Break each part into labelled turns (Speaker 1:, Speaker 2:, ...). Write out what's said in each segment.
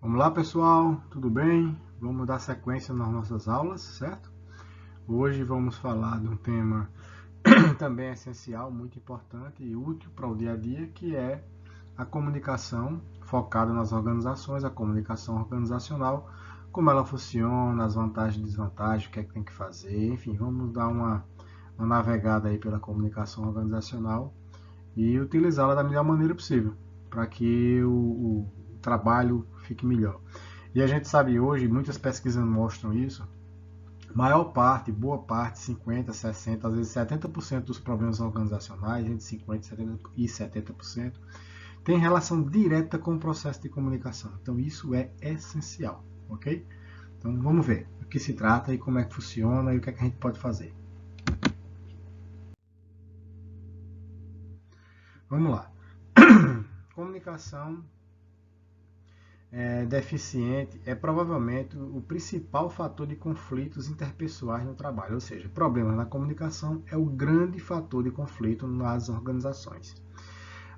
Speaker 1: Vamos lá, pessoal, tudo bem? Vamos dar sequência nas nossas aulas, certo? Hoje vamos falar de um tema também essencial, muito importante e útil para o dia a dia, que é a comunicação focada nas organizações, a comunicação organizacional, como ela funciona, as vantagens e desvantagens, o que é que tem que fazer, enfim, vamos dar uma navegada aí pela comunicação organizacional e utilizá-la da melhor maneira possível, para que o trabalho fique melhor. E a gente sabe hoje, muitas pesquisas mostram isso, maior parte, boa parte, 50%, 60%, às vezes 70% dos problemas organizacionais, entre 50% e 70%, tem relação direta com o processo de comunicação. Então isso é essencial, ok? Então vamos ver do que se trata e como é que funciona e o que é que a gente pode fazer. Vamos lá. Comunicação deficiente é provavelmente o principal fator de conflitos interpessoais no trabalho, ou seja, problemas na comunicação é o grande fator de conflito nas organizações.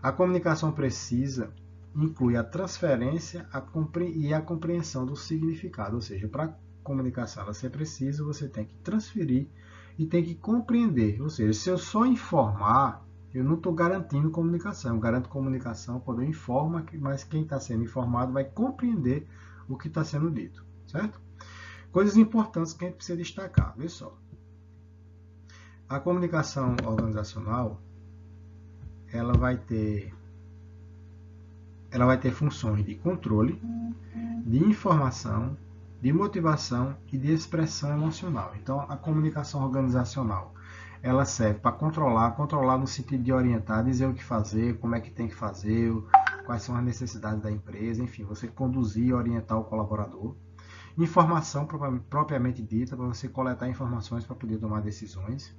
Speaker 1: A comunicação precisa inclui a transferência e a compreensão do significado, ou seja, para a comunicação ela ser precisa, você tem que transferir e tem que compreender, ou seja, se eu só informar, eu não estou garantindo comunicação. Eu garanto comunicação quando eu informo, mas quem está sendo informado vai compreender o que está sendo dito, certo? Coisas importantes que a gente precisa destacar. Vê só. A comunicação organizacional, ela vai ter funções de controle, de informação, de motivação e de expressão emocional. Então, a comunicação organizacional, ela serve para controlar no sentido de orientar, dizer o que fazer, como é que tem que fazer, quais são as necessidades da empresa, enfim, você conduzir e orientar o colaborador. Informação propriamente dita, para você coletar informações para poder tomar decisões.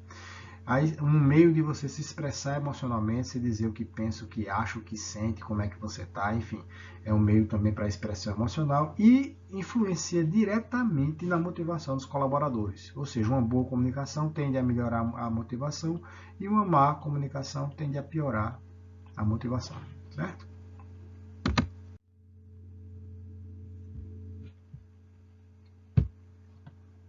Speaker 1: Aí, um meio de você se expressar emocionalmente, se dizer o que pensa, o que acha, o que sente, como é que você está, enfim, é um meio também para a expressão emocional e influencia diretamente na motivação dos colaboradores. Ou seja, uma boa comunicação tende a melhorar a motivação e uma má comunicação tende a piorar a motivação, certo?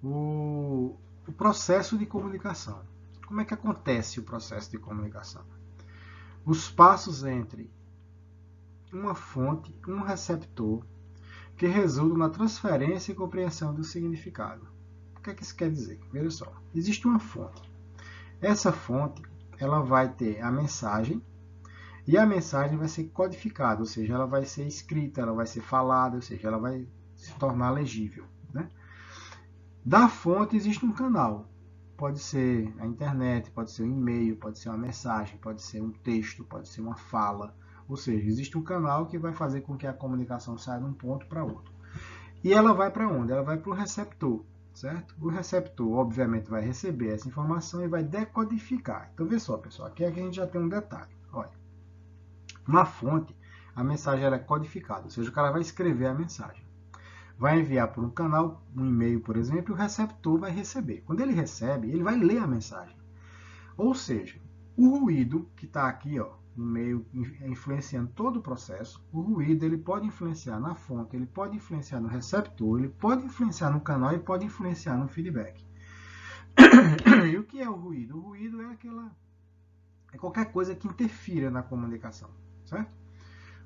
Speaker 1: O processo de comunicação. Como é que acontece o processo de comunicação? Os passos entre uma fonte e um receptor que resultam na transferência e compreensão do significado. O que é que isso quer dizer? Veja só, existe uma fonte. Essa fonte ela vai ter a mensagem e a mensagem vai ser codificada, ou seja, ela vai ser escrita, ela vai ser falada, ou seja, ela vai se tornar legível, né? Da fonte existe um canal. Pode ser a internet, pode ser um e-mail, pode ser uma mensagem, pode ser um texto, pode ser uma fala. Ou seja, existe um canal que vai fazer com que a comunicação saia de um ponto para outro. E ela vai para onde? Ela vai para o receptor, certo? O receptor, obviamente, vai receber essa informação e vai decodificar. Então, vê só, pessoal, aqui a gente já tem um detalhe. Olha, na fonte, a mensagem ela é codificada, ou seja, o cara vai escrever a mensagem. Vai enviar por um canal, um e-mail, por exemplo, e o receptor vai receber. Quando ele recebe, ele vai ler a mensagem. Ou seja, o ruído que está aqui, ó, no meio, influenciando todo o processo, o ruído ele pode influenciar na fonte, ele pode influenciar no receptor, ele pode influenciar no canal e pode influenciar no feedback. E o que é o ruído? O ruído é qualquer coisa que interfira na comunicação, certo?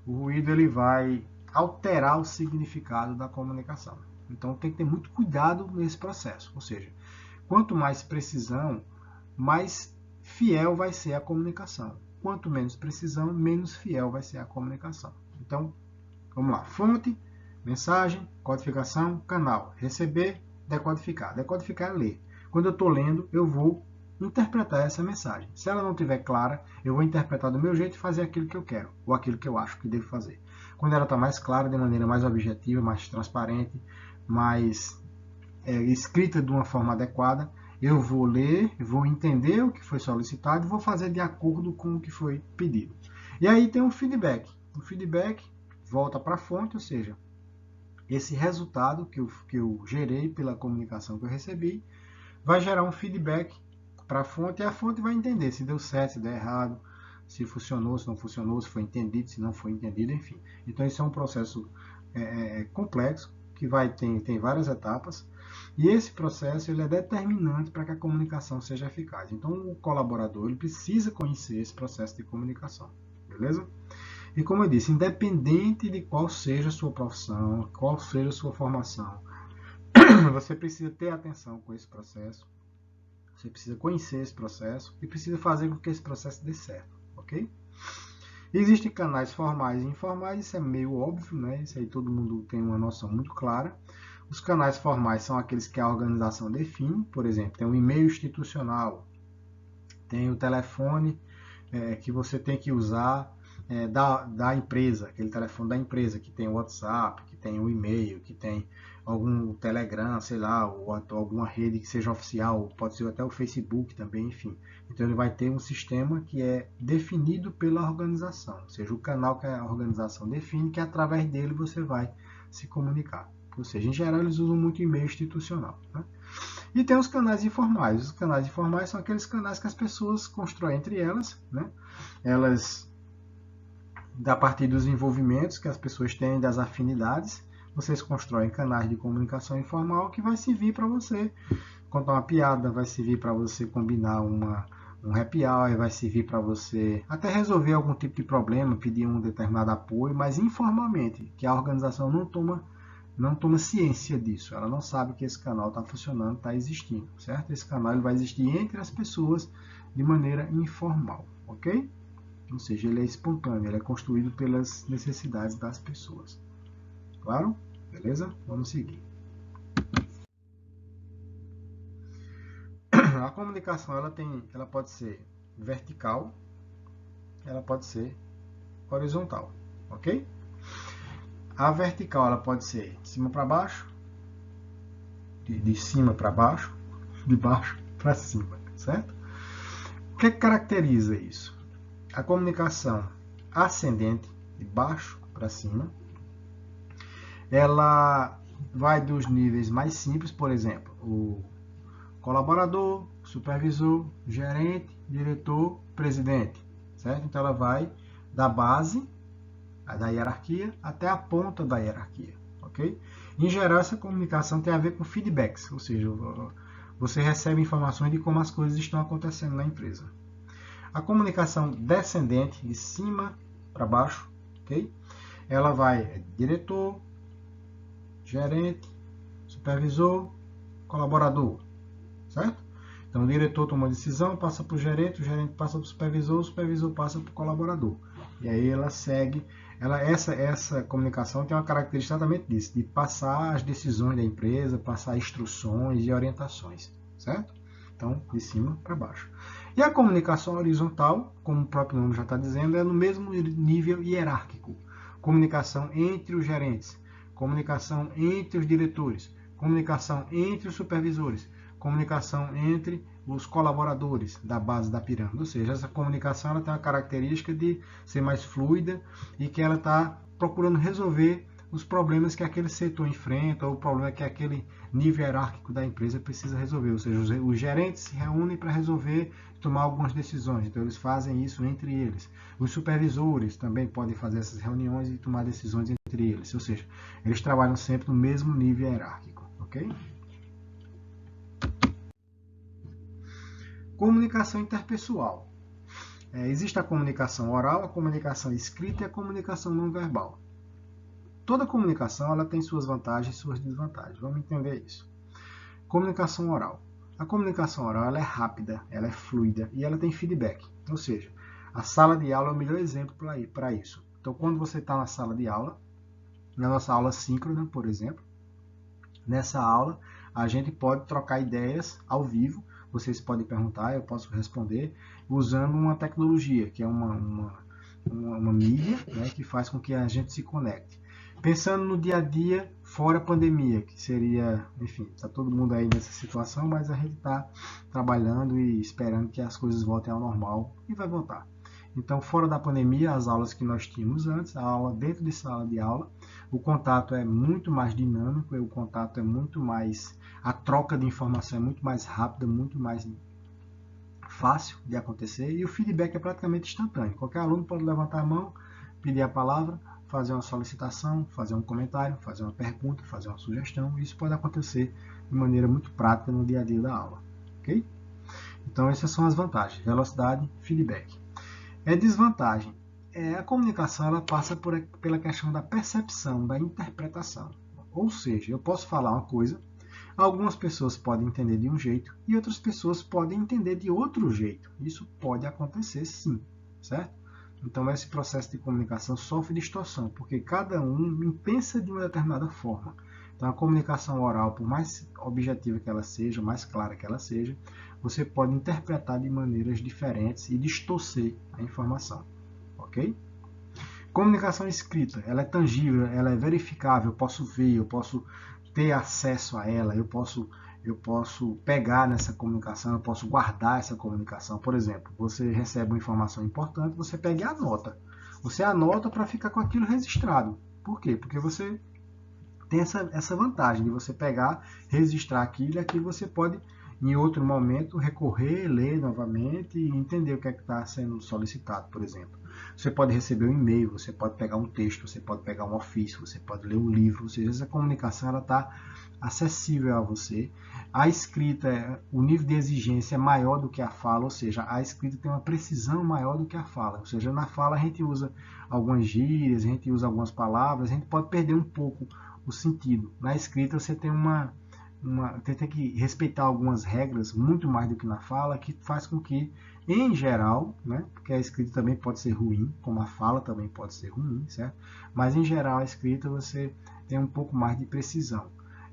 Speaker 1: O ruído ele vai alterar o significado da comunicação. Então tem que ter muito cuidado nesse processo. Ou seja, quanto mais precisão, mais fiel vai ser a comunicação. Quanto menos precisão, menos fiel vai ser a comunicação. Então, vamos lá. Fonte, mensagem, codificação, canal. Receber, decodificar. Decodificar é ler. Quando eu estou lendo, eu vou interpretar essa mensagem. Se ela não estiver clara, eu vou interpretar do meu jeito e fazer aquilo que eu quero, ou aquilo que eu acho que devo fazer. Quando ela está mais clara, de maneira mais objetiva, mais transparente, mais escrita de uma forma adequada, eu vou ler, vou entender o que foi solicitado e vou fazer de acordo com o que foi pedido. E aí tem um feedback. O feedback volta para a fonte, ou seja, esse resultado que eu gerei pela comunicação que eu recebi, vai gerar um feedback para a fonte e a fonte vai entender se deu certo, se deu errado, se funcionou, se não funcionou, se foi entendido, se não foi entendido, enfim. Então, isso é um processo complexo, que tem várias etapas, e esse processo ele é determinante para que a comunicação seja eficaz. Então, o colaborador ele precisa conhecer esse processo de comunicação, beleza? E como eu disse, independente de qual seja a sua profissão, qual seja a sua formação, você precisa ter atenção com esse processo, você precisa conhecer esse processo e precisa fazer com que esse processo dê certo, ok? Existem canais formais e informais, isso é meio óbvio, né? Isso aí todo mundo tem uma noção muito clara. Os canais formais são aqueles que a organização define, por exemplo, tem o e-mail institucional, tem o telefone que você tem que usar da empresa, aquele telefone da empresa, que tem o WhatsApp, que tem o e-mail, que tem algum Telegram, sei lá, ou alguma rede que seja oficial, pode ser até o Facebook também, enfim. Então ele vai ter um sistema que é definido pela organização, ou seja, o canal que a organização define, que através dele você vai se comunicar. Ou seja, em geral eles usam muito e-mail institucional, né? E tem os canais informais. Os canais informais são aqueles canais que as pessoas constroem entre elas, né? Elas, a partir dos envolvimentos que as pessoas têm, das afinidades, vocês constroem canais de comunicação informal que vai servir para você contar uma piada, vai servir para você combinar um happy hour, vai servir para você até resolver algum tipo de problema, pedir um determinado apoio, mas informalmente, que a organização não toma ciência disso, ela não sabe que esse canal está funcionando, está existindo, certo? Esse canal ele vai existir entre as pessoas de maneira informal, ok? Ou seja, ele é espontâneo, ele é construído pelas necessidades das pessoas. Claro? Beleza? Vamos seguir. A comunicação ela pode ser vertical, ela pode ser horizontal, ok? A vertical ela pode ser de cima para baixo, de cima para baixo, de baixo para cima, certo? O que caracteriza isso? A comunicação ascendente, de baixo para cima, ela vai dos níveis mais simples, por exemplo, o colaborador, supervisor, gerente, diretor, presidente, certo? Então ela vai da base, da hierarquia, até a ponta da hierarquia, ok? Em geral, essa comunicação tem a ver com feedbacks, ou seja, você recebe informações de como as coisas estão acontecendo na empresa. A comunicação descendente, de cima para baixo, ok? Ela vai diretor, gerente, supervisor, colaborador, certo? Então o diretor toma uma decisão, passa para o gerente passa para o supervisor passa para o colaborador. E aí ela segue, essa comunicação tem uma característica exatamente disso, de passar as decisões da empresa, passar instruções e orientações, certo? Então, de cima para baixo. E a comunicação horizontal, como o próprio nome já está dizendo, é no mesmo nível hierárquico. Comunicação entre os gerentes, comunicação entre os diretores, comunicação entre os supervisores, comunicação entre os colaboradores da base da pirâmide. Ou seja, essa comunicação ela tem a característica de ser mais fluida e que ela está procurando resolver os problemas que aquele setor enfrenta ou o problema que aquele nível hierárquico da empresa precisa resolver. Ou seja, os gerentes se reúnem para resolver, tomar algumas decisões. Então, eles fazem isso entre eles. Os supervisores também podem fazer essas reuniões e tomar decisões entre eles. Ou seja, eles trabalham sempre no mesmo nível hierárquico. Ok? Comunicação interpessoal. Existe a comunicação oral, a comunicação escrita e a comunicação não verbal. Toda comunicação ela tem suas vantagens e suas desvantagens. Vamos entender isso. Comunicação oral. A comunicação oral ela é rápida, ela é fluida e ela tem feedback. Ou seja, a sala de aula é o melhor exemplo para isso. Então, quando você está na sala de aula, na nossa aula síncrona, por exemplo, nessa aula a gente pode trocar ideias ao vivo. Vocês podem perguntar, eu posso responder, usando uma tecnologia, que é uma mídia, né, que faz com que a gente se conecte. Pensando no dia a dia, fora a pandemia, que seria, enfim, está todo mundo aí nessa situação, mas a gente está trabalhando e esperando que as coisas voltem ao normal e vai voltar. Então, fora da pandemia, as aulas que nós tínhamos antes, a aula dentro de sala de aula, o contato é muito mais dinâmico, o contato é muito mais, a troca de informação é muito mais rápida, muito mais fácil de acontecer e o feedback é praticamente instantâneo. Qualquer aluno pode levantar a mão, pedir a palavra, fazer uma solicitação, fazer um comentário, fazer uma pergunta, fazer uma sugestão. Isso pode acontecer de maneira muito prática no dia a dia da aula. Ok? Então, essas são as vantagens: velocidade, feedback. Desvantagem. A comunicação ela passa pela questão da percepção, da interpretação. Ou seja, eu posso falar uma coisa, algumas pessoas podem entender de um jeito e outras pessoas podem entender de outro jeito. Isso pode acontecer sim, certo? Então, esse processo de comunicação sofre distorção, porque cada um pensa de uma determinada forma. Então, a comunicação oral, por mais objetiva que ela seja, mais clara que ela seja, você pode interpretar de maneiras diferentes e distorcer a informação. Ok? Comunicação escrita, ela é tangível, ela é verificável, eu posso ver, eu posso ter acesso a ela, eu posso pegar nessa comunicação, eu posso guardar essa comunicação. Por exemplo, você recebe uma informação importante, você pega e anota. Você anota para ficar com aquilo registrado. Por quê? Porque você tem essa vantagem de você pegar, registrar aquilo e aquilo você pode, em outro momento, recorrer, ler novamente e entender o que é que está sendo solicitado, por exemplo. Você pode receber um e-mail, você pode pegar um texto, você pode pegar um ofício, você pode ler um livro, ou seja, essa comunicação está acessível a você. A escrita, o nível de exigência é maior do que a fala, ou seja, a escrita tem uma precisão maior do que a fala. Ou seja, na fala a gente usa algumas gírias, a gente usa algumas palavras, a gente pode perder um pouco o sentido. Na escrita você tem tem que respeitar algumas regras, muito mais do que na fala, que faz com que, em geral, né, porque a escrita também pode ser ruim, como a fala também pode ser ruim, certo? Mas, em geral, a escrita você tem um pouco mais de precisão.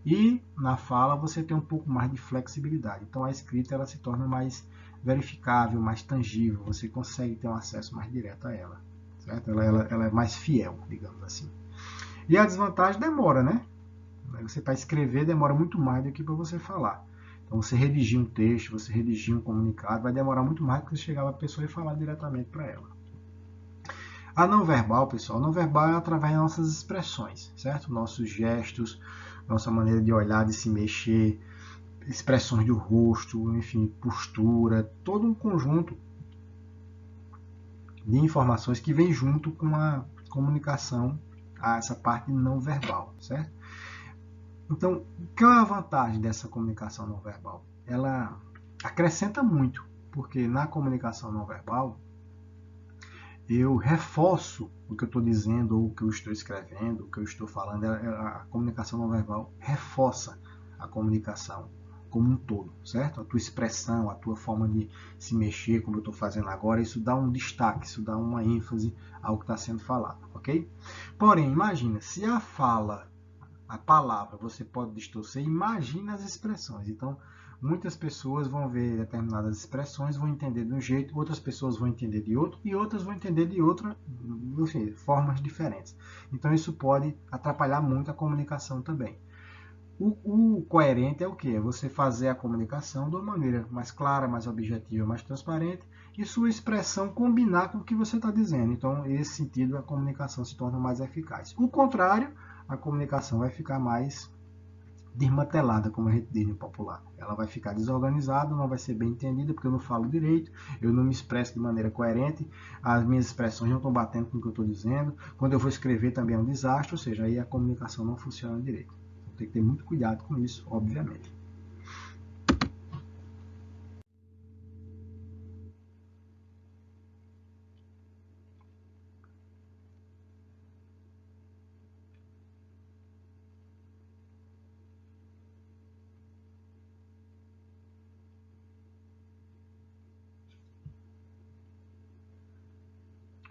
Speaker 1: E, na fala, você tem um pouco mais de flexibilidade. Então, a escrita ela se torna mais verificável, mais tangível, você consegue ter um acesso mais direto a ela, certo? Ela é mais fiel, digamos assim. E a desvantagem demora, né? Você para escrever demora muito mais do que para você falar. Então você redigir um texto, você redigir um comunicado, vai demorar muito mais do que você chegar para a pessoa e falar diretamente para ela. A não verbal, pessoal, não verbal é através das nossas expressões, certo? Nossos gestos, nossa maneira de olhar, de se mexer, expressões do rosto, enfim, postura, todo um conjunto de informações que vem junto com a comunicação, essa parte não verbal, certo? Então, qual é a vantagem dessa comunicação não verbal? Ela acrescenta muito, porque na comunicação não verbal eu reforço o que eu estou dizendo, ou o que eu estou escrevendo, o que eu estou falando. A comunicação não verbal reforça a comunicação como um todo, certo? A tua expressão, a tua forma de se mexer, como eu estou fazendo agora, isso dá um destaque, isso dá uma ênfase ao que está sendo falado, ok? Porém, imagina, se a fala, a palavra, você pode distorcer, imagina as expressões. Então, muitas pessoas vão ver determinadas expressões, vão entender de um jeito, outras pessoas vão entender de outro, e outras vão entender de outra, enfim, formas diferentes. Então, isso pode atrapalhar muito a comunicação também. O coerente é o que? É você fazer a comunicação de uma maneira mais clara, mais objetiva, mais transparente, e sua expressão combinar com o que você está dizendo. Então, nesse sentido, a comunicação se torna mais eficaz. O contrário, a comunicação vai ficar mais desmantelada, como a gente diz no popular. Ela vai ficar desorganizada, não vai ser bem entendida, porque eu não falo direito, eu não me expresso de maneira coerente, as minhas expressões não estão batendo com o que eu estou dizendo. Quando eu vou escrever também é um desastre, ou seja, aí a comunicação não funciona direito. Então, tem que ter muito cuidado com isso, obviamente.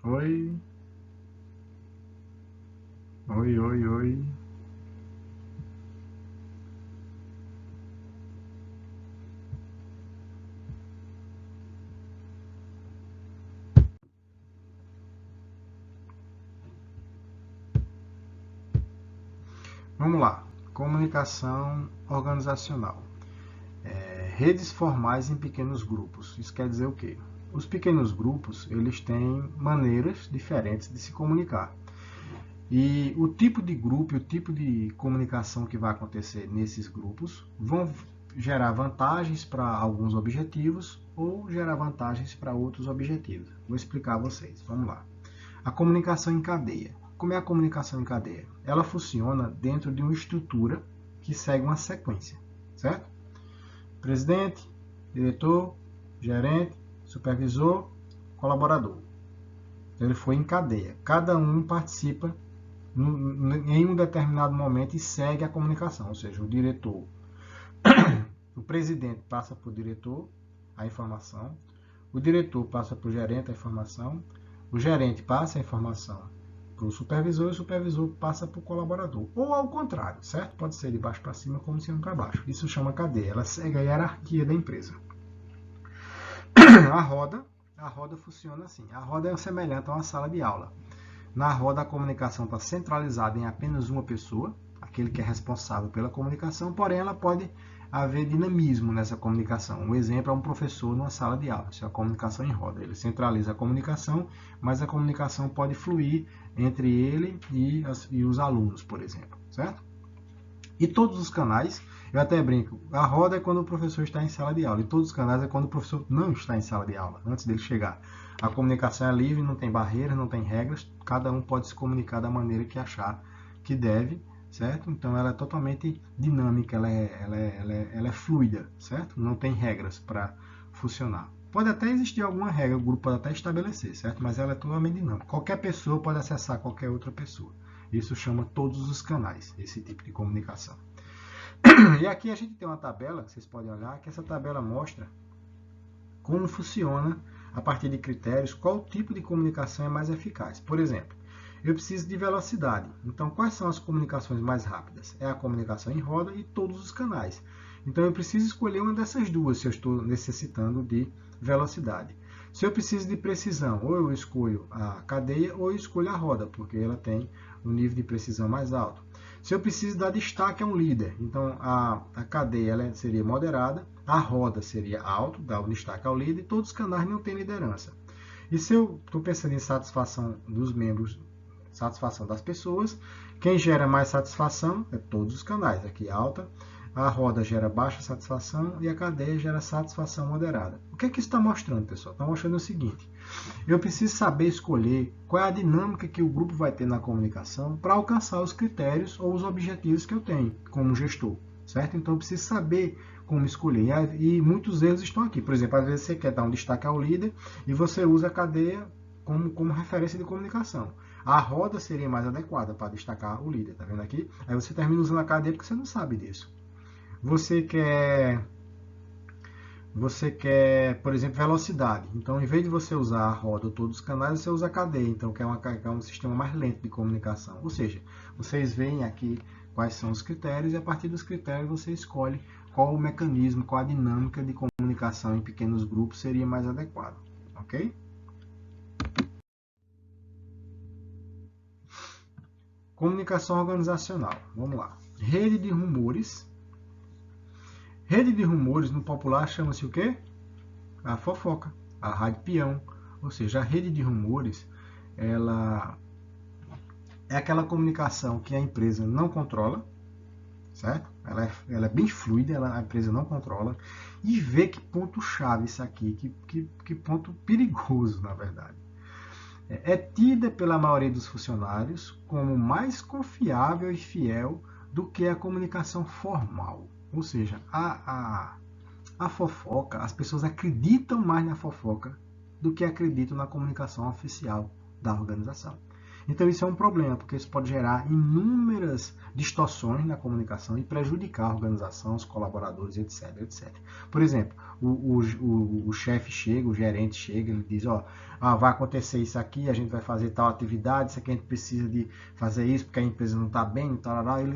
Speaker 1: Oi, oi, oi, oi. Vamos lá. Comunicação organizacional. Redes formais em pequenos grupos. Isso quer dizer o quê? Os pequenos grupos, eles têm maneiras diferentes de se comunicar. E o tipo de grupo e o tipo de comunicação que vai acontecer nesses grupos vão gerar vantagens para alguns objetivos ou gerar vantagens para outros objetivos. Vou explicar a vocês. Vamos lá. A comunicação em cadeia. como é a comunicação em cadeia? Ela funciona dentro de uma estrutura que segue uma sequência, certo? Presidente, diretor, gerente, supervisor, colaborador. Então, ele foi em cadeia. Cada um participa em um determinado momento e segue a comunicação, ou seja, o diretor, o presidente passa para o diretor a informação, o diretor passa para o gerente a informação, o gerente passa a informação para o supervisor e o supervisor passa para o colaborador. Ou ao contrário, certo? Pode ser de baixo para cima como de cima para baixo. Isso chama cadeia, ela segue a hierarquia da empresa. A roda funciona assim. A roda é semelhante a uma sala de aula. Na roda, a comunicação está centralizada em apenas uma pessoa, aquele que é responsável pela comunicação, porém ela pode haver dinamismo nessa comunicação. Um exemplo é um professor numa sala de aula, isso é a comunicação em roda. Ele centraliza a comunicação, mas a comunicação pode fluir entre ele e os alunos, por exemplo, certo? E todos os canais, eu até brinco, a roda é quando o professor está em sala de aula, e todos os canais é quando o professor não está em sala de aula, antes dele chegar. A comunicação é livre, não tem barreiras, não tem regras, cada um pode se comunicar da maneira que achar que deve, certo? Então ela é totalmente dinâmica, ela é fluida, certo? Não tem regras para funcionar. Pode até existir alguma regra, o grupo pode até estabelecer, certo? Mas ela é totalmente dinâmica. Qualquer pessoa pode acessar qualquer outra pessoa. Isso chama todos os canais, esse tipo de comunicação. E aqui a gente tem uma tabela, que vocês podem olhar, que essa tabela mostra como funciona, a partir de critérios, qual tipo de comunicação é mais eficaz. Por exemplo, eu preciso de velocidade. Então, quais são as comunicações mais rápidas? É a comunicação em roda e todos os canais. Então, eu preciso escolher uma dessas duas, se eu estou necessitando de velocidade. Se eu preciso de precisão, ou eu escolho a cadeia, ou eu escolho a roda, porque ela tem um nível de precisão mais alto. Se eu preciso dar destaque a um líder, então a cadeia ela seria moderada, a roda seria alto, dar o destaque ao líder, e todos os canais não têm liderança. E se eu estou pensando em satisfação dos membros, satisfação das pessoas, quem gera mais satisfação é todos os canais, aqui alta, a roda gera baixa satisfação e a cadeia gera satisfação moderada. O que é que isso está mostrando, pessoal? Está mostrando o seguinte, eu preciso saber escolher qual é a dinâmica que o grupo vai ter na comunicação para alcançar os critérios ou os objetivos que eu tenho como gestor, certo? Então eu preciso saber como escolher e muitos erros estão aqui. Por exemplo, às vezes você quer dar um destaque ao líder e você usa a cadeia como referência de comunicação. A roda seria mais adequada para destacar o líder, tá vendo aqui? Aí você termina usando a cadeia porque você não sabe disso. Você quer, por exemplo, velocidade. Então, em vez de você usar a roda ou todos os canais, você usa a cadeia, então, que é um sistema mais lento de comunicação. Ou seja, vocês veem aqui quais são os critérios e a partir dos critérios você escolhe qual o mecanismo, qual a dinâmica de comunicação em pequenos grupos seria mais adequado. Ok? Comunicação organizacional. Vamos lá. Rede de rumores. Rede de rumores no popular chama-se o quê? A fofoca, a rádio peão. Ou seja, a rede de rumores, ela é aquela comunicação que a empresa não controla, certo? Ela é bem fluida, a empresa não controla. E vê que ponto chave isso aqui, que ponto perigoso, na verdade. É tida pela maioria dos funcionários como mais confiável e fiel do que a comunicação formal. Ou seja, a fofoca, as pessoas acreditam mais na fofoca do que acreditam na comunicação oficial da organização. Então isso é um problema, porque isso pode gerar inúmeras distorções na comunicação e prejudicar a organização, os colaboradores, etc, etc. Por exemplo, o chefe chega, o gerente chega, ele diz, vai acontecer isso aqui, a gente vai fazer tal atividade, isso aqui a gente precisa de fazer isso porque a empresa não está bem,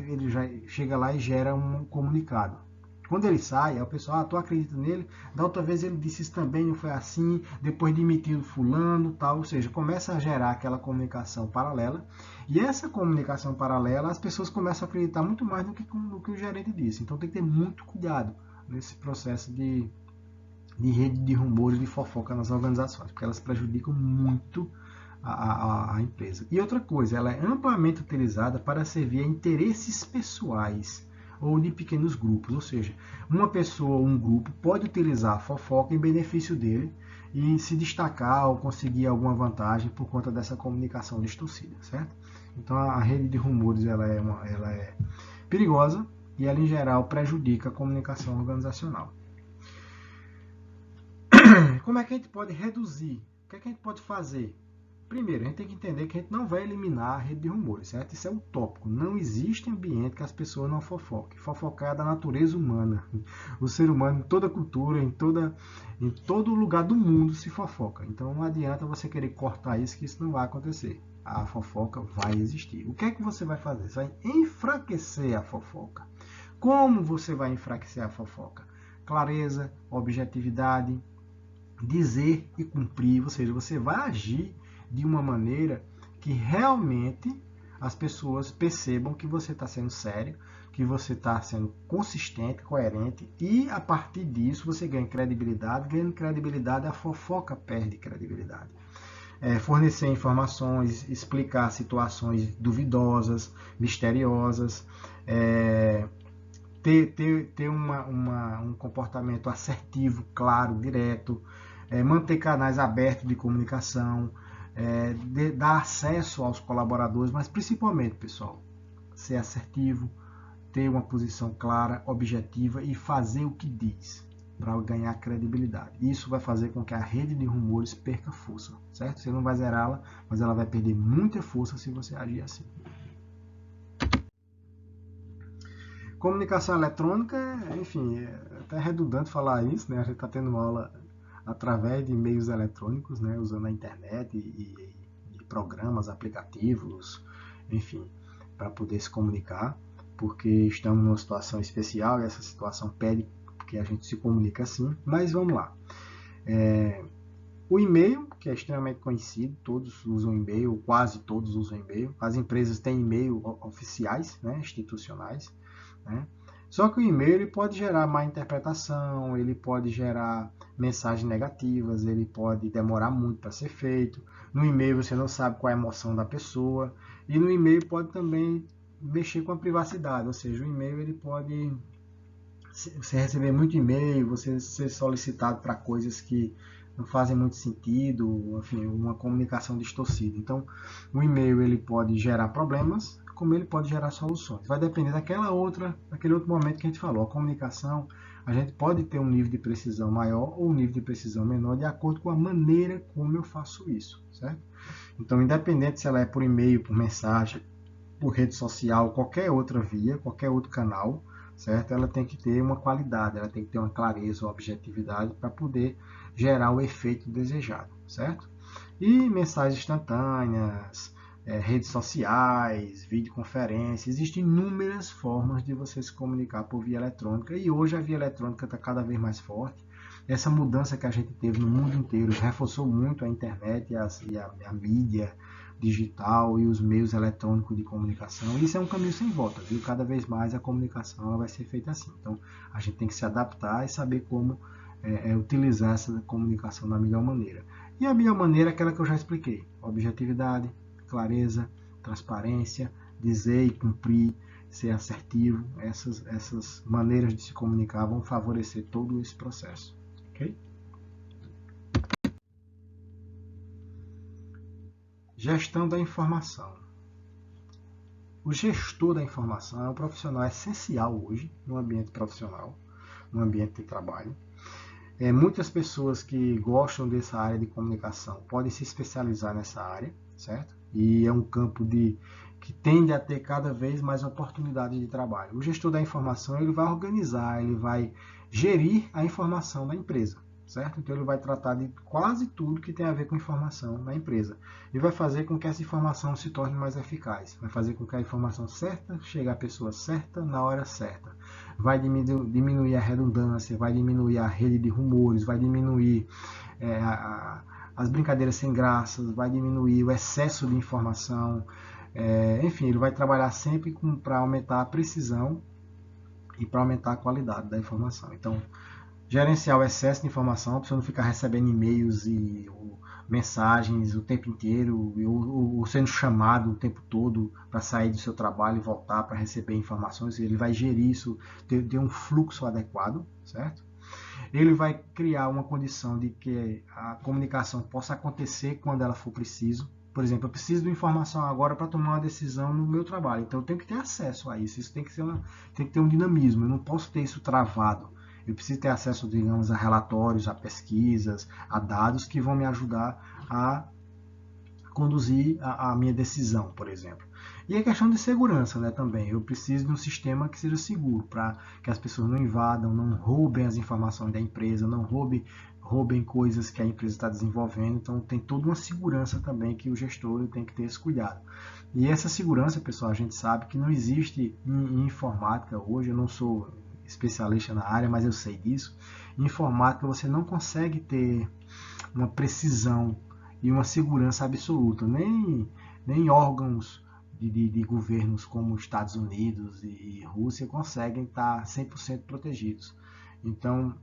Speaker 1: ele já chega lá e gera um comunicado. Quando ele sai, o pessoal, tu acredita nele? Da outra vez ele disse isso também, não foi assim, depois demitiu fulano, tal. Ou seja, começa a gerar aquela comunicação paralela. E essa comunicação paralela, as pessoas começam a acreditar muito mais no que o gerente disse. Então tem que ter muito cuidado nesse processo de rede de rumores, de fofoca nas organizações, porque elas prejudicam muito a empresa. E outra coisa, ela é amplamente utilizada para servir a interesses pessoais ou de pequenos grupos, ou seja, uma pessoa ou um grupo pode utilizar a fofoca em benefício dele e se destacar ou conseguir alguma vantagem por conta dessa comunicação distorcida, certo? Então a rede de rumores ela é perigosa e ela em geral prejudica a comunicação organizacional. Como é que a gente pode reduzir? O que é que a gente pode fazer? Primeiro, a gente tem que entender que a gente não vai eliminar a rede de rumores, certo? Isso é utópico. Não existe ambiente que as pessoas não fofoquem. Fofocar é da natureza humana. O ser humano, em toda cultura, em todo lugar do mundo se fofoca. Então não adianta você querer cortar isso, que isso não vai acontecer. A fofoca vai existir. O que é que você vai fazer? Você vai enfraquecer a fofoca. Como você vai enfraquecer a fofoca? Clareza, objetividade, dizer e cumprir, ou seja, você vai agir de uma maneira que realmente as pessoas percebam que você está sendo sério, que você está sendo consistente, coerente, e a partir disso você ganha credibilidade. Ganhando credibilidade, a fofoca perde credibilidade. Fornecer informações, explicar situações duvidosas, misteriosas, ter um comportamento assertivo, claro, direto, manter canais abertos de comunicação, dar acesso aos colaboradores, mas principalmente, pessoal, ser assertivo, ter uma posição clara, objetiva e fazer o que diz para ganhar credibilidade. Isso vai fazer com que a rede de rumores perca força, certo? Você não vai zerá-la, mas ela vai perder muita força se você agir assim. Comunicação eletrônica, enfim, é até redundante falar isso, né? A gente está tendo uma aula através de meios eletrônicos, né? Usando a internet e programas, aplicativos, enfim, para poder se comunicar, porque estamos numa situação especial e essa situação pede que a gente se comunique assim. Mas vamos lá. O e-mail, que é extremamente conhecido, todos usam e-mail, quase todos usam e-mail. As empresas têm e-mail oficiais, né? Institucionais. Né? Só que o e-mail ele pode gerar má interpretação, ele pode gerar mensagens negativas, ele pode demorar muito para ser feito. No e-mail você não sabe qual é a emoção da pessoa. E no e-mail pode também mexer com a privacidade, ou seja, o e-mail ele pode você receber muito e-mail, você ser solicitado para coisas que não fazem muito sentido, enfim, uma comunicação distorcida. Então, o e-mail ele pode gerar problemas, como ele pode gerar soluções. Vai depender daquele outro momento que a gente falou. A comunicação, a gente pode ter um nível de precisão maior ou um nível de precisão menor de acordo com a maneira como eu faço isso, certo? Então, independente se ela é por e-mail, por mensagem, por rede social, qualquer outra via, qualquer outro canal, certo? Ela tem que ter uma qualidade, ela tem que ter uma clareza, uma objetividade para poder gerar o efeito desejado, certo? E mensagens instantâneas, redes sociais, videoconferência, existem inúmeras formas de você se comunicar por via eletrônica e hoje a via eletrônica está cada vez mais forte. Essa mudança que a gente teve no mundo inteiro reforçou muito a internet e a mídia digital e os meios eletrônicos de comunicação. Isso é um caminho sem volta, viu? Cada vez mais a comunicação ela vai ser feita assim. Então a gente tem que se adaptar e saber como utilizar essa comunicação da melhor maneira. E a melhor maneira é aquela que eu já expliquei: objetividade, clareza, transparência, dizer e cumprir, ser assertivo. Essas maneiras de se comunicar vão favorecer todo esse processo. Ok? Gestão da informação. O gestor da informação é um profissional essencial hoje no ambiente profissional, no ambiente de trabalho. Muitas pessoas que gostam dessa área de comunicação podem se especializar nessa área, certo? E é um campo que tende a ter cada vez mais oportunidades de trabalho. O gestor da informação ele vai organizar, ele vai gerir a informação da empresa, certo? Então ele vai tratar de quase tudo que tem a ver com informação na empresa e vai fazer com que essa informação se torne mais eficaz, vai fazer com que a informação certa chegue à pessoa certa na hora certa, vai diminuir a redundância, vai diminuir a rede de rumores, vai diminuir as brincadeiras sem graças, vai diminuir o excesso de informação, enfim, ele vai trabalhar sempre para aumentar a precisão e para aumentar a qualidade da informação. Então, gerenciar o excesso de informação, para você não ficar recebendo e-mails e mensagens o tempo inteiro, ou sendo chamado o tempo todo para sair do seu trabalho e voltar para receber informações. Ele vai gerir isso, ter um fluxo adequado, certo? Ele vai criar uma condição de que a comunicação possa acontecer quando ela for preciso, Por exemplo, eu preciso de informação agora para tomar uma decisão no meu trabalho. Então eu tenho que ter acesso a isso. Isso tem que ter um dinamismo. Eu não posso ter isso travado. Eu preciso ter acesso, digamos, a relatórios, a pesquisas, a dados que vão me ajudar a conduzir a minha decisão, por exemplo. E a questão de segurança, né, também. Eu preciso de um sistema que seja seguro, para que as pessoas não invadam, não roubem as informações da empresa, não roubem coisas que a empresa está desenvolvendo. Então tem toda uma segurança também que o gestor tem que ter esse cuidado. E essa segurança, pessoal, a gente sabe que não existe em informática hoje. Eu não sou especialista na área, mas eu sei disso. Em informática você não consegue ter uma precisão e uma segurança absoluta, nem órgãos de governos como Estados Unidos e Rússia conseguem estar 100% protegidos. Então,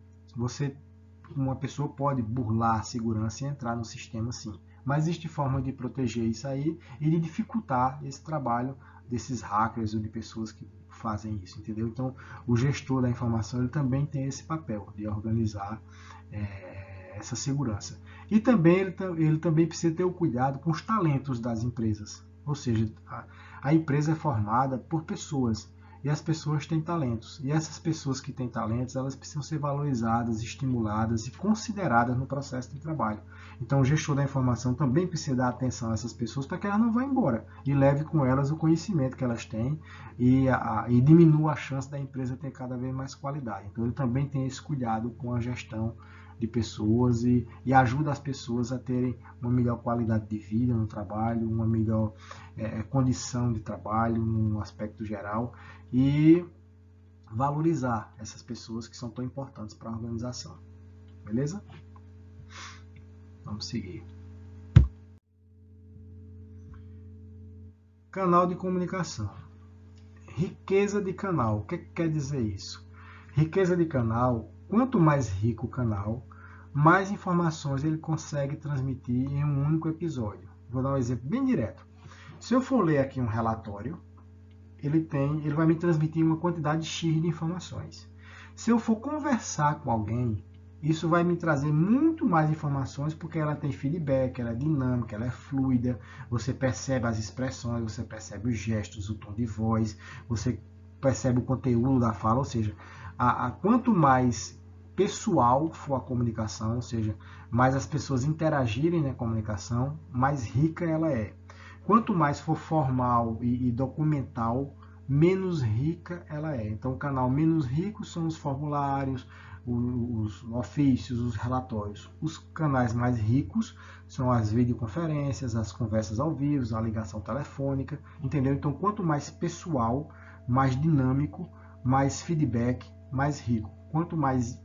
Speaker 1: uma pessoa pode burlar a segurança e entrar no sistema sim, mas existe forma de proteger isso aí e de dificultar esse trabalho desses hackers ou de pessoas que fazem isso, entendeu? Então, o gestor da informação ele também tem esse papel de organizar essa segurança. E também ele também precisa ter o cuidado com os talentos das empresas. Ou seja, a empresa é formada por pessoas e as pessoas têm talentos. E essas pessoas que têm talentos, elas precisam ser valorizadas, estimuladas e consideradas no processo de trabalho. Então o gestor da informação também precisa dar atenção a essas pessoas para que elas não vão embora e leve com elas o conhecimento que elas têm e diminua a chance da empresa ter cada vez mais qualidade. Então ele também tem esse cuidado com a gestão de pessoas e ajuda as pessoas a terem uma melhor qualidade de vida no trabalho, uma melhor condição de trabalho no aspecto geral e valorizar essas pessoas que são tão importantes para a organização. Beleza? Vamos seguir. Canal de comunicação. Riqueza de canal. O que quer dizer isso? Riqueza de canal. Quanto mais rico o canal, mais informações ele consegue transmitir em um único episódio. Vou dar um exemplo bem direto. Se eu for ler aqui um relatório, ele vai me transmitir uma quantidade X de informações. Se eu for conversar com alguém, isso vai me trazer muito mais informações, porque ela tem feedback, ela é dinâmica, ela é fluida, você percebe as expressões, você percebe os gestos, o tom de voz, você percebe o conteúdo da fala, ou seja, quanto mais pessoal for a comunicação, ou seja, mais as pessoas interagirem na comunicação, mais rica ela é. Quanto mais for formal e documental, menos rica ela é. Então, o canal menos rico são os formulários, os ofícios, os relatórios. Os canais mais ricos são as videoconferências, as conversas ao vivo, a ligação telefônica, entendeu? Então, quanto mais pessoal, mais dinâmico, mais feedback, mais rico. Quanto mais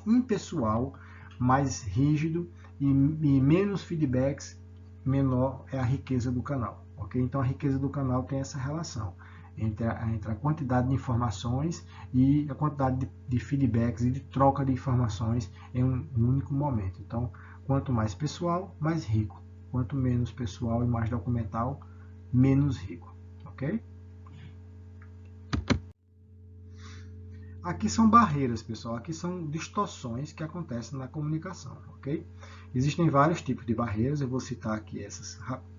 Speaker 1: impessoal, mais rígido e menos feedbacks, menor é a riqueza do canal. Okay? Então a riqueza do canal tem essa relação entre a quantidade de informações e a quantidade de feedbacks e de troca de informações em um único momento. Então, quanto mais pessoal, mais rico. Quanto menos pessoal e mais documental, menos rico. Ok? Aqui são barreiras, pessoal. Aqui são distorções que acontecem na comunicação, ok? Existem vários tipos de barreiras. Eu vou citar aqui essas,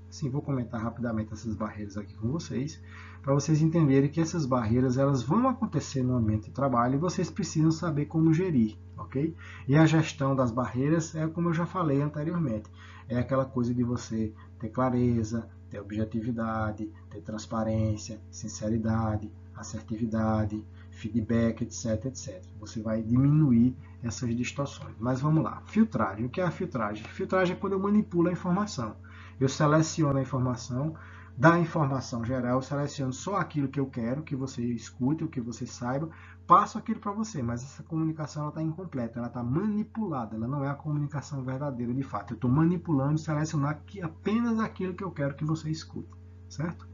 Speaker 1: sim, vou comentar rapidamente essas barreiras aqui com vocês, para vocês entenderem que essas barreiras elas vão acontecer no ambiente de trabalho e vocês precisam saber como gerir, ok? E a gestão das barreiras é como eu já falei anteriormente. É aquela coisa de você ter clareza, ter objetividade, ter transparência, sinceridade, assertividade, feedback, etc, etc. Você vai diminuir essas distorções. Mas vamos lá. Filtragem. O que é a filtragem? Filtragem é quando eu manipulo a informação. Eu seleciono a informação, da informação geral, eu seleciono só aquilo que eu quero que você escute, o que você saiba, passo aquilo para você, mas essa comunicação está incompleta, ela está manipulada, ela não é a comunicação verdadeira de fato. Eu estou manipulando e selecionando apenas aquilo que eu quero que você escute, certo?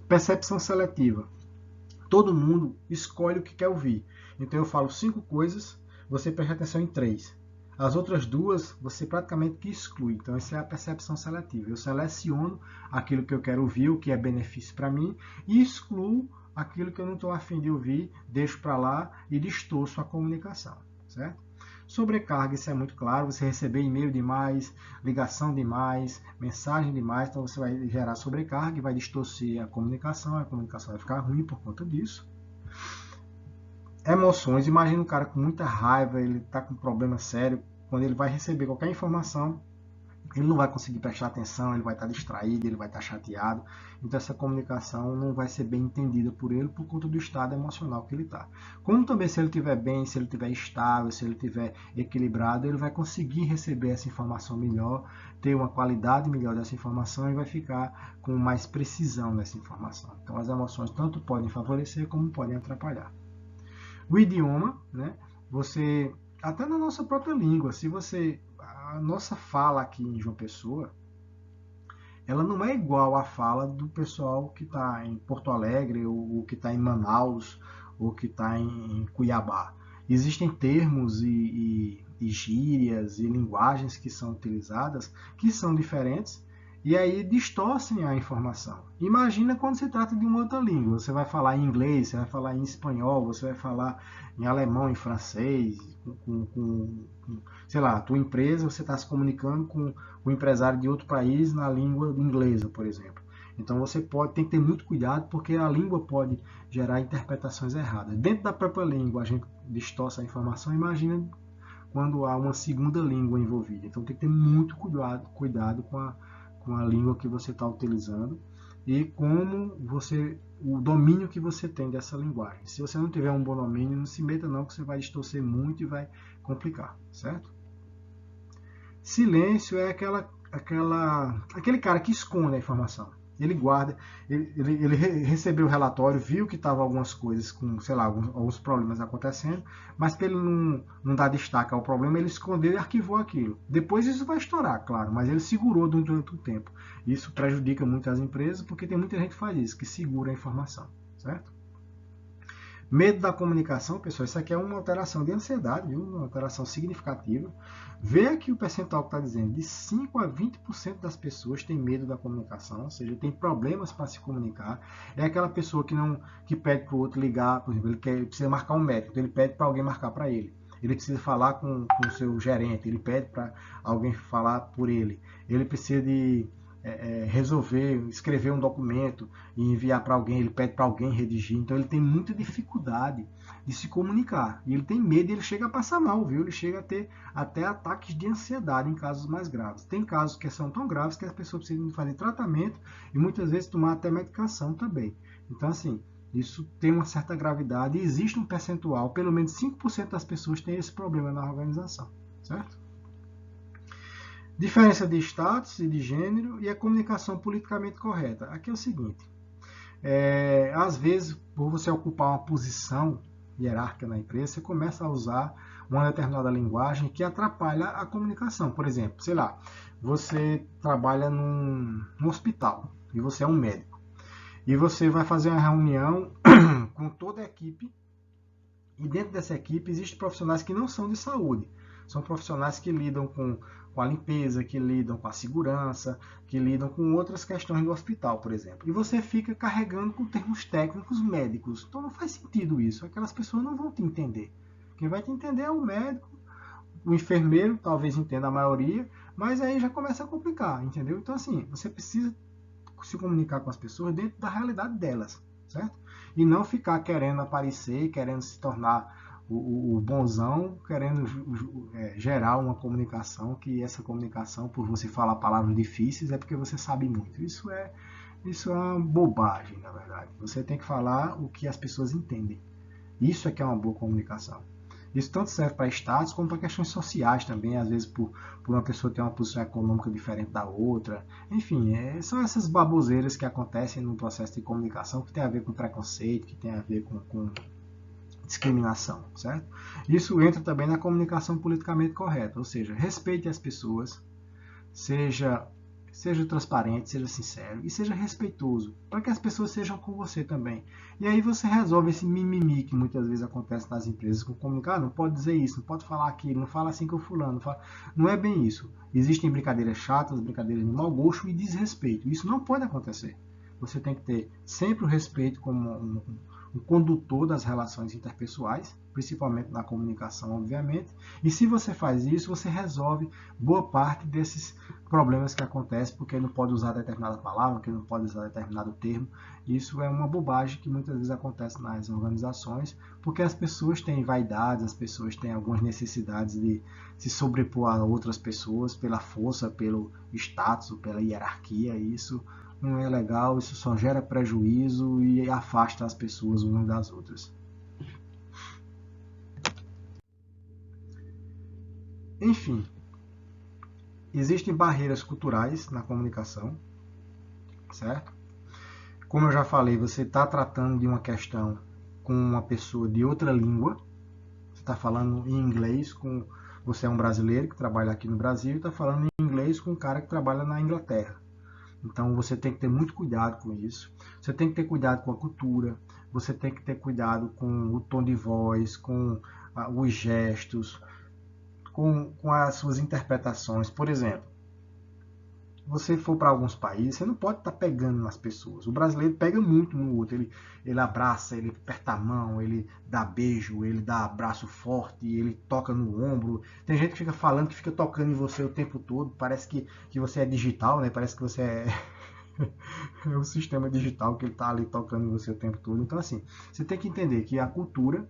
Speaker 1: Percepção seletiva. Todo mundo escolhe o que quer ouvir. Então eu falo 5 coisas, você presta atenção em 3. As outras 2 você praticamente que exclui. Então essa é a percepção seletiva. Eu seleciono aquilo que eu quero ouvir, o que é benefício para mim, e excluo aquilo que eu não estou afim de ouvir, deixo para lá e distorço a comunicação, certo? Sobrecarga, isso é muito claro, você receber e-mail demais, ligação demais, mensagem demais, então você vai gerar sobrecarga e vai distorcer a comunicação vai ficar ruim por conta disso. Emoções, imagina um cara com muita raiva, ele está com um problema sério, quando ele vai receber qualquer informação, ele não vai conseguir prestar atenção, ele vai estar distraído, ele vai estar chateado. Então essa comunicação não vai ser bem entendida por ele por conta do estado emocional que ele está. Como também se ele estiver bem, se ele estiver estável, se ele estiver equilibrado, ele vai conseguir receber essa informação melhor, ter uma qualidade melhor dessa informação e vai ficar com mais precisão nessa informação. Então as emoções tanto podem favorecer como podem atrapalhar. O idioma, né? Você, até na nossa própria língua, se você a nossa fala aqui em João Pessoa, ela não é igual à fala do pessoal que está em Porto Alegre, ou que está em Manaus, ou que está em Cuiabá. Existem termos e gírias e linguagens que são utilizadas que são diferentes e aí distorcem a informação. Imagina quando se trata de uma outra língua. Você vai falar em inglês, você vai falar em espanhol, você vai falar em alemão, em francês, sei lá, a tua empresa, você está se comunicando com o empresário de outro país na língua inglesa, por exemplo. Então você tem que ter muito cuidado porque a língua pode gerar interpretações erradas. Dentro da própria língua a gente distorce a informação, imagina quando há uma segunda língua envolvida. Então tem que ter muito cuidado com a língua que você está utilizando e como o domínio que você tem dessa linguagem. Se você não tiver um bom domínio, não se meta não, que você vai distorcer muito e vai complicar, certo? Silêncio é aquele cara que esconde a informação. Ele guarda, ele recebeu o relatório, viu que estava algumas coisas com, sei lá, alguns problemas acontecendo, mas para ele não dar destaque ao problema, ele escondeu e arquivou aquilo. Depois isso vai estourar, claro, mas ele segurou durante um tempo. Isso prejudica muito as empresas, porque tem muita gente que faz isso, que segura a informação, certo? Medo da comunicação, pessoal, isso aqui é uma alteração de ansiedade, viu? Uma alteração significativa. Vê aqui o percentual que está dizendo, de 5 a 20% das pessoas têm medo da comunicação, ou seja, tem problemas para se comunicar. É aquela pessoa que pede para o outro ligar, por exemplo, ele precisa marcar um médico, então ele pede para alguém marcar para ele. Ele precisa falar com o seu gerente, ele pede para alguém falar por ele. Ele precisa de resolver, escrever um documento e enviar para alguém, ele pede para alguém redigir, então ele tem muita dificuldade de se comunicar, e ele tem medo, e ele chega a passar mal, viu? Ele chega a ter até ataques de ansiedade em casos mais graves. Tem casos que são tão graves que as pessoas precisam fazer tratamento e muitas vezes tomar até medicação também. Então assim, isso tem uma certa gravidade e existe um percentual, pelo menos 5% das pessoas têm esse problema na organização, certo? Diferença de status e de gênero e a comunicação politicamente correta. Aqui é o seguinte, às vezes, por você ocupar uma posição hierárquica na empresa, você começa a usar uma determinada linguagem que atrapalha a comunicação. Por exemplo, sei lá, você trabalha num hospital e você é um médico. E você vai fazer uma reunião com toda a equipe e dentro dessa equipe existem profissionais que não são de saúde. São profissionais que lidam com a limpeza, que lidam com a segurança, que lidam com outras questões do hospital, por exemplo. E você fica carregando com termos técnicos médicos. Então não faz sentido isso. Aquelas pessoas não vão te entender. Quem vai te entender é o médico, o enfermeiro, talvez entenda a maioria, mas aí já começa a complicar, entendeu? Então assim, você precisa se comunicar com as pessoas dentro da realidade delas, certo? E não ficar querendo aparecer, querendo se tornar o bonzão, querendo gerar uma comunicação, que essa comunicação, por você falar palavras difíceis, é porque você sabe muito. Isso é uma bobagem, na verdade. Você tem que falar o que as pessoas entendem. Isso é que é uma boa comunicação. Isso tanto serve para status como para questões sociais também, às vezes por uma pessoa ter uma posição econômica diferente da outra. Enfim, são essas baboseiras que acontecem no processo de comunicação que tem a ver com preconceito, que tem a ver com discriminação, certo? Isso entra também na comunicação politicamente correta, ou seja, respeite as pessoas, seja transparente, seja sincero e seja respeitoso, para que as pessoas sejam com você também. E aí você resolve esse mimimi que muitas vezes acontece nas empresas com comunicar, não pode dizer isso, não pode falar aquilo, não fala assim com o fulano, não é bem isso. Existem brincadeiras chatas, brincadeiras de mau gosto e desrespeito. Isso não pode acontecer. Você tem que ter sempre o respeito como um condutor das relações interpessoais, principalmente na comunicação, obviamente. E se você faz isso, você resolve boa parte desses problemas que acontecem, porque não pode usar determinada palavra, porque não pode usar determinado termo. Isso é uma bobagem que muitas vezes acontece nas organizações, porque as pessoas têm vaidades, as pessoas têm algumas necessidades de se sobrepor a outras pessoas pela força, pelo status, pela hierarquia. E isso não é legal, isso só gera prejuízo e afasta as pessoas umas das outras. Enfim, existem barreiras culturais na comunicação, certo? Como eu já falei, você está tratando de uma questão com uma pessoa de outra língua, você está falando em inglês com... Você é um brasileiro que trabalha aqui no Brasil e está falando em inglês com um cara que trabalha na Inglaterra. Então você tem que ter muito cuidado com isso. Você tem que ter cuidado com a cultura, você tem que ter cuidado com o tom de voz, com os gestos, com as suas interpretações. Por exemplo, você for para alguns países, você não pode estar pegando nas pessoas. O brasileiro pega muito no outro. Ele abraça, ele aperta a mão, ele dá beijo, ele dá abraço forte, ele toca no ombro. Tem gente que fica falando, que fica tocando em você o tempo todo. Parece que você é digital, né? Parece que você é... é o sistema digital que ele está ali tocando em você o tempo todo. Então, assim, você tem que entender que a cultura,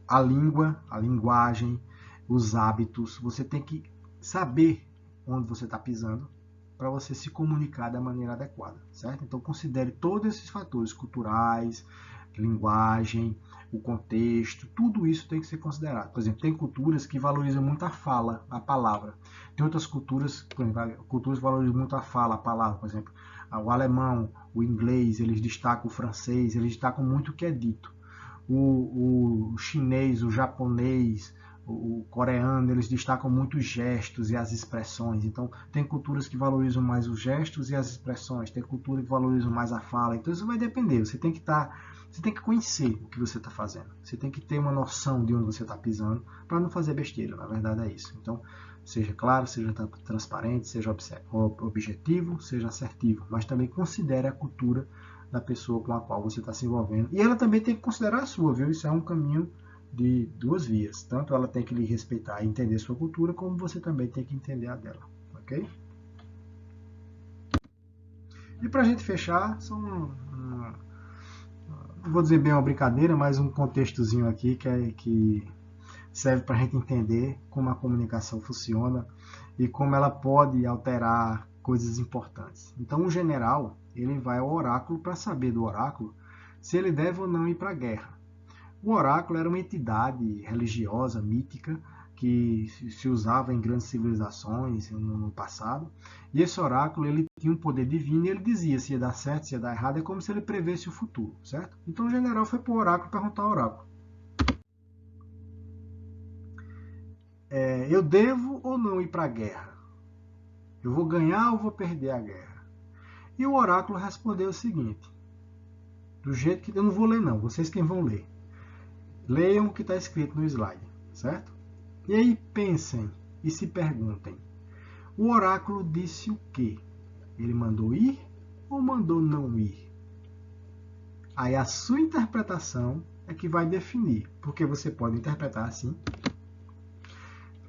Speaker 1: a língua, a linguagem, os hábitos, você tem que saber onde você está pisando para você se comunicar da maneira adequada, certo? Então considere todos esses fatores culturais, linguagem, o contexto, tudo isso tem que ser considerado. Por exemplo, tem culturas que valorizam muito a fala, a palavra. Tem outras culturas, por exemplo, culturas que valorizam muito a fala, a palavra. Por exemplo, o alemão, o inglês, eles destacam o francês, eles destacam muito o que é dito. O chinês, o japonês, o coreano, eles destacam muito os gestos e as expressões. Então, tem culturas que valorizam mais os gestos e as expressões, tem cultura que valorizam mais a fala. Então, isso vai depender. Você tem que conhecer o que você está fazendo. Você tem que ter uma noção de onde você está pisando para não fazer besteira. Na verdade, é isso. Então, seja claro, seja transparente, seja objetivo, seja assertivo, mas também considere a cultura da pessoa com a qual você está se envolvendo. E ela também tem que considerar a sua, viu? Isso é um caminho de duas vias. Tanto ela tem que lhe respeitar e entender sua cultura, como você também tem que entender a dela. Ok? E para a gente fechar, não vou dizer bem uma brincadeira, mas um contextozinho aqui que serve para a gente entender como a comunicação funciona e como ela pode alterar coisas importantes. Então, o general, ele vai ao oráculo para saber do oráculo se ele deve ou não ir para a guerra. O oráculo era uma entidade religiosa, mítica, que se usava em grandes civilizações no passado. E esse oráculo ele tinha um poder divino e ele dizia se ia dar certo, se ia dar errado. É como se ele prevesse o futuro, certo? Então o general foi para o oráculo perguntar ao oráculo. Eu devo ou não ir para a guerra? Eu vou ganhar ou vou perder a guerra? E o oráculo respondeu o seguinte, do jeito que eu não vou ler não, vocês quem vão ler. Leiam o que está escrito no slide, certo? E aí pensem e se perguntem, o oráculo disse o quê? Ele mandou ir ou mandou não ir? Aí a sua interpretação é que vai definir, porque você pode interpretar assim,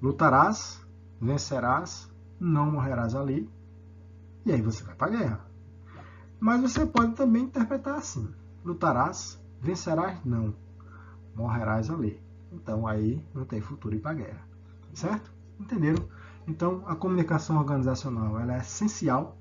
Speaker 1: lutarás, vencerás, não morrerás ali, e aí você vai para a guerra. Mas você pode também interpretar assim, lutarás, vencerás, não, morrerás ali. Então aí não tem futuro ir para a guerra, certo? Entenderam? Então a comunicação organizacional ela é essencial.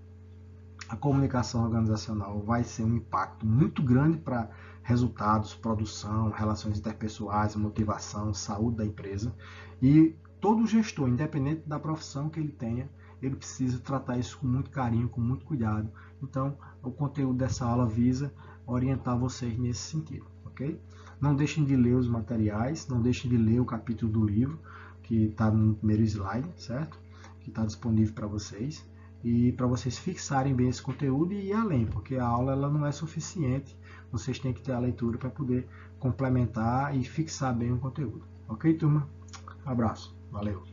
Speaker 1: A comunicação organizacional vai ser um impacto muito grande para resultados, produção, relações interpessoais, motivação, saúde da empresa. E todo gestor, independente da profissão que ele tenha, ele precisa tratar isso com muito carinho, com muito cuidado. Então, o conteúdo dessa aula visa orientar vocês nesse sentido, ok? Não deixem de ler os materiais, não deixem de ler o capítulo do livro, que está no primeiro slide, certo? Que está disponível para vocês. E para vocês fixarem bem esse conteúdo e ir além, porque a aula ela não é suficiente, vocês têm que ter a leitura para poder complementar e fixar bem o conteúdo. Ok, turma? Abraço, valeu!